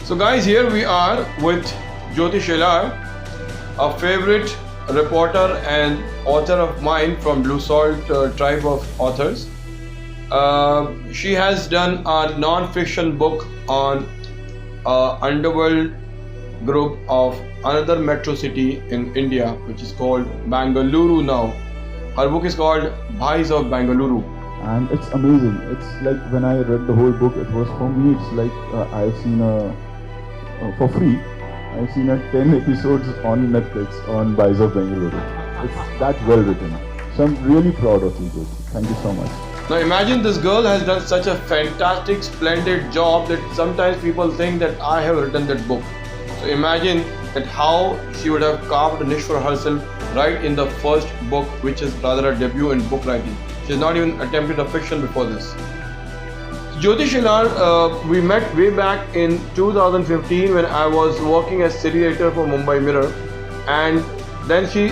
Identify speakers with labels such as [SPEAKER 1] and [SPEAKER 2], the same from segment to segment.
[SPEAKER 1] So guys, here we are with Jyoti Shelar, a favorite reporter and author of mine from Blue Salt tribe of authors. She has done a non-fiction book on underworld group of another metro city in India, which is called Bengaluru now. Her book is called Bhais of Bengaluru.
[SPEAKER 2] And it's amazing. It's like when I read the whole book, it was for me, it's like I've seen for free, I've seen 10 episodes on Netflix on Bhais of Bengaluru. It's that well written. So I'm really proud of you, Jyoti. Thank you so much.
[SPEAKER 1] Now imagine this girl has done such a fantastic, splendid job that sometimes people think that I have written that book. So imagine that how she would have carved a niche for herself right in the first book, which is rather a debut in book writing. She has not even attempted a fiction before this. Jyoti Shelar, we met way back in 2015 when I was working as city editor for Mumbai Mirror, and then she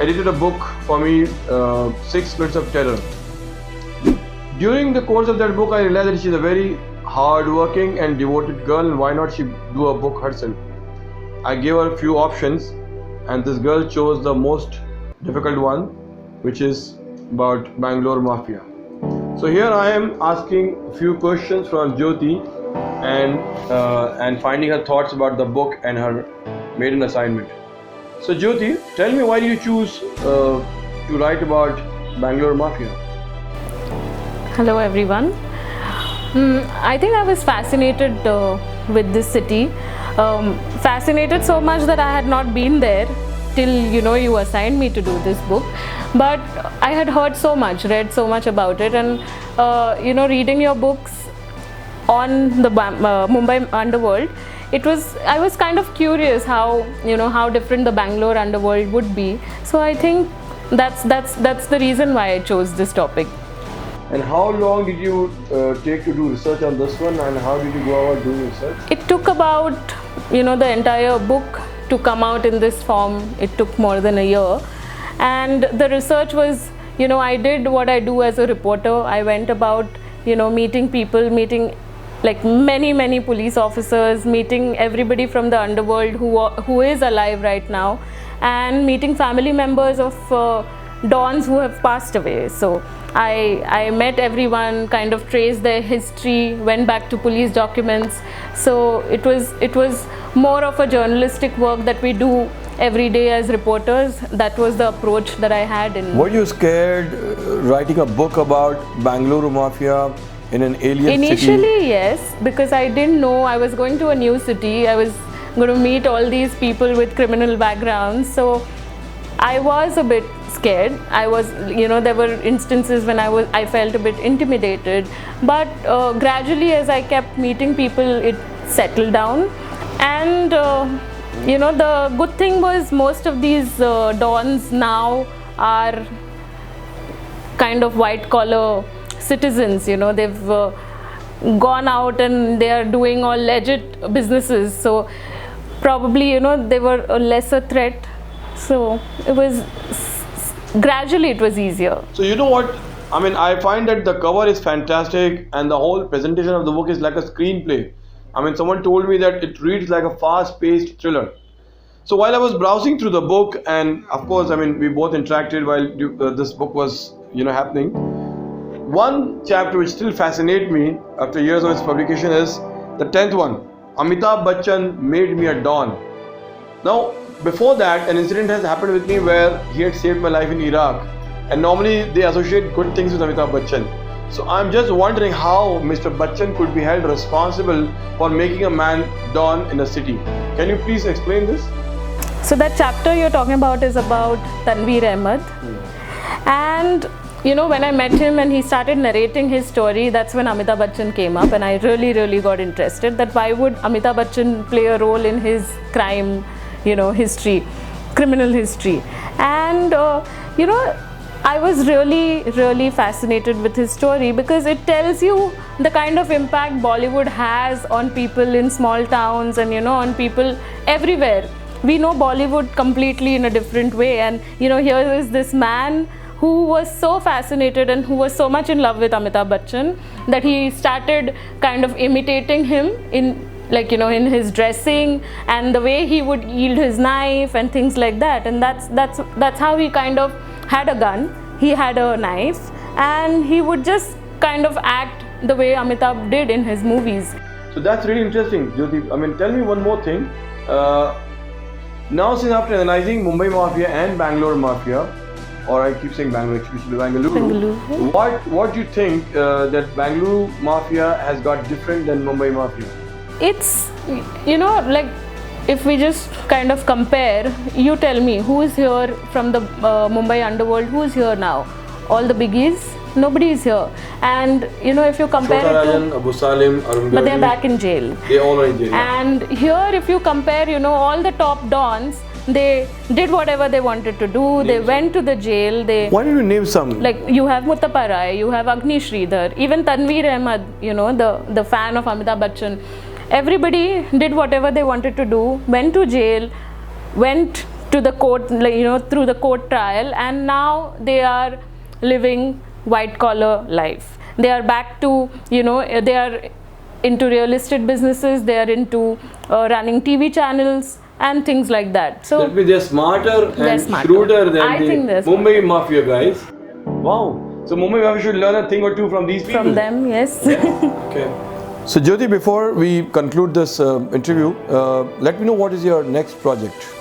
[SPEAKER 1] edited a book for me, 6 Minutes of Terror. During the course of that book, I realized that she's a very hard-working and devoted girl, and why not she do a book herself? I gave her a few options, and this girl chose the most difficult one, which is about Bangalore Mafia. So here I am asking a few questions from Jyoti and finding her thoughts about the book and her maiden assignment. So Jyoti, tell me, why did you choose to write about Bangalore Mafia?
[SPEAKER 3] Hello everyone. I think I was fascinated with this city. Fascinated so much that I had not been there till you assigned me to do this book. But I had heard so much, read so much about it, and reading your books on the Mumbai underworld, I was kind of curious how different the Bangalore underworld would be. So I think that's the reason why I chose this topic.
[SPEAKER 1] And how long did you take to do research on this one, and how did you go about doing research?
[SPEAKER 3] It took about the entire book to come out in this form. It took more than a year. And the research was, I did what I do as a reporter. I went about, meeting people, meeting like many police officers, meeting everybody from the underworld who is alive right now, and meeting family members of dons who have passed away. So I met everyone, kind of traced their history, went back to police documents. So it was more of a journalistic work that we do every day as reporters. That was the approach that I had.
[SPEAKER 1] Were you scared writing a book about Bangalore Mafia in an alien city?
[SPEAKER 3] Initially, yes, because I didn't know. I was going to a new city. I was going to meet all these people with criminal backgrounds. So I was a bit scared. I was, there were instances when I felt a bit intimidated. But gradually, as I kept meeting people, it settled down. And the good thing was most of these dons now are kind of white collar citizens. They've gone out and they are doing all legit businesses. So probably they were a lesser threat. So gradually it was easier.
[SPEAKER 1] So you know what? I mean, I find that the cover is fantastic and the whole presentation of the book is like a screenplay. I mean, someone told me that it reads like a fast-paced thriller. So while I was browsing through the book, and of course, I mean, we both interacted while this book was, happening. One chapter which still fascinates me after years of its publication is the 10th one. Amitabh Bachchan made me a don. Now, before that, an incident has happened with me where he had saved my life in Iraq. And normally, they associate good things with Amitabh Bachchan. So I'm just wondering how Mr. Bachchan could be held responsible for making a man don in a city. Can you please explain this?
[SPEAKER 3] So that chapter you're talking about is about Tanveer Ahmed. And when I met him and he started narrating his story, that's when Amitabh Bachchan came up, and I really got interested that why would Amitabh Bachchan play a role in his crime, history, criminal history. And I was really fascinated with his story because it tells you the kind of impact Bollywood has on people in small towns and on people everywhere. We know Bollywood completely in a different way, and here is this man who was so fascinated and who was so much in love with Amitabh Bachchan that he started kind of imitating him in like in his dressing and the way he would yield his knife and things like that. And that's how he kind of had a gun, he had a knife, and he would just kind of act the way Amitabh did in his movies.
[SPEAKER 1] So that's really interesting, Jyoti. I mean, tell me one more thing. Now, since after analyzing Mumbai Mafia and Bangalore Mafia, or I keep saying Bangalore, especially Bengaluru, what do you think that Bangalore Mafia has got different than Mumbai Mafia?
[SPEAKER 3] It's, like if we just kind of compare, you tell me who is here from the Mumbai underworld, who is here now? All the biggies? Nobody is here. And if you compare it to
[SPEAKER 1] Abu Salim, Arun
[SPEAKER 3] but they're back in jail.
[SPEAKER 1] They all are in jail.
[SPEAKER 3] And here, if you compare, all the top dons, they did whatever they wanted to do. They went to the jail.
[SPEAKER 1] Why don't you name some?
[SPEAKER 3] Like you have Muthappa Rai, you have Agni Sreedhar, even Tanveer Ahmed, the fan of Amitabh Bachchan. Everybody did whatever they wanted to do, went to jail, went to the court, through the court trial, and now they are living white collar life. They are back to, they are into real estate businesses, they are into running TV channels and things like that. So
[SPEAKER 1] that means they're smarter and shrewder than the Mumbai Mafia guys. Wow. So Mumbai Mafia should learn a thing or two from these people.
[SPEAKER 3] From them, yes.
[SPEAKER 1] Okay. So Jyoti, before we conclude this interview, let me know what is your next project.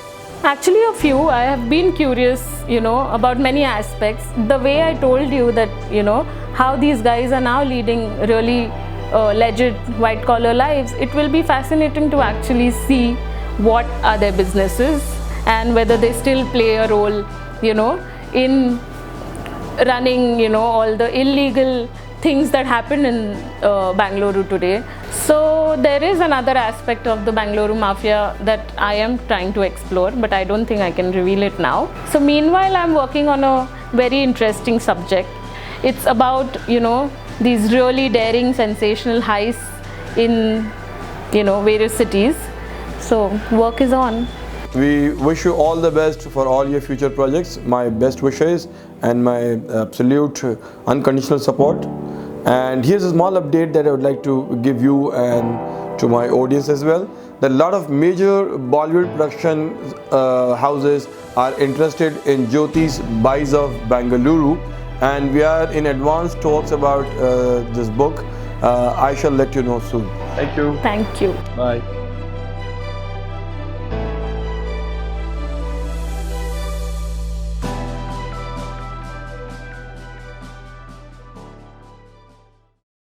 [SPEAKER 3] Actually a few. I have been curious, about many aspects. The way I told you that, how these guys are now leading really legit white collar lives, it will be fascinating to actually see what are their businesses and whether they still play a role, in running, all the illegal things that happen in Bengaluru today. So there is another aspect of the Bengaluru Mafia that I am trying to explore, but I don't think I can reveal it now. So meanwhile, I'm working on a very interesting subject. It's about, these really daring, sensational heists in, various cities. So work is on.
[SPEAKER 1] We wish you all the best for all your future projects. My best wishes and my absolute unconditional support. And here's a small update that I would like to give you and to my audience as well. That a lot of major Bollywood production houses are interested in Jyoti's Bhais of Bengaluru, and we are in advanced talks about this book. I shall let you know soon. Thank you.
[SPEAKER 3] Thank you.
[SPEAKER 1] Bye.